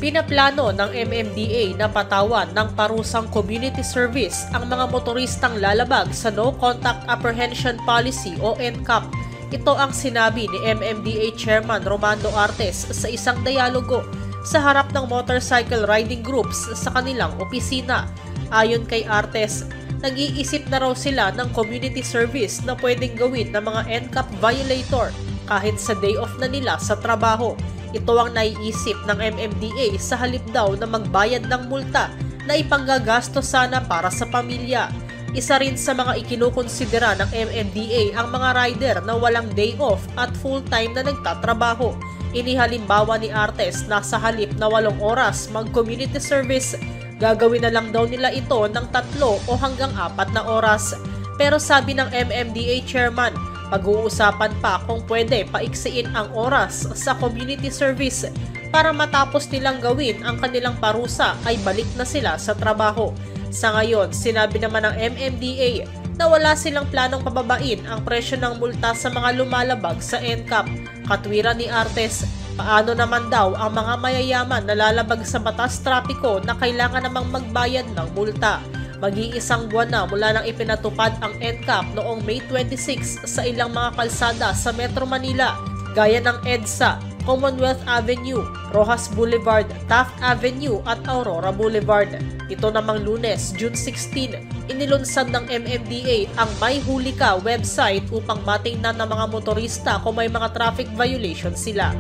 Pinaplano ng MMDA na patawan ng parusang community service ang mga motoristang lalabag sa No Contact Apprehension Policy o NCAP. Ito ang sinabi ni MMDA Chairman Romando Artes sa isang dialogo sa harap ng motorcycle riding groups sa kanilang opisina. Ayon kay Artes, nag-iisip na raw sila ng community service na pwedeng gawin ng mga NCAP violator kahit sa day off na nila sa trabaho. Ito ang naiisip ng MMDA sa halip daw na magbayad ng multa na ipanggagasto sana para sa pamilya. Isa rin sa mga ikinukonsidera ng MMDA ang mga rider na walang day off at full-time na nagtatrabaho. Inihalimbawa ni Artes na sa halip na 8 oras mag-community service, gagawin na lang daw nila ito ng 3 o hanggang 4 na oras. Pero sabi ng MMDA chairman, pag-uusapan pa kung pwede paiksiin ang oras sa community service para matapos nilang gawin ang kanilang parusa ay balik na sila sa trabaho. Sa ngayon, sinabi naman ng MMDA na wala silang planong pababain ang presyo ng multa sa mga lumalabag sa NCAP. Katwiran ni Artes, paano naman daw ang mga mayayaman na lalabag sa batas trapiko na kailangan namang magbayad ng multa? Mag-iisang buwan na mula nang ipinatupad ang NCAP noong May 26 sa ilang mga kalsada sa Metro Manila, gaya ng EDSA, Commonwealth Avenue, Rojas Boulevard, Taft Avenue at Aurora Boulevard. Ito namang Lunes, June 16, inilunsad ng MMDA ang May Huli Ka website upang matingnan ng mga motorista kung may mga traffic violation sila.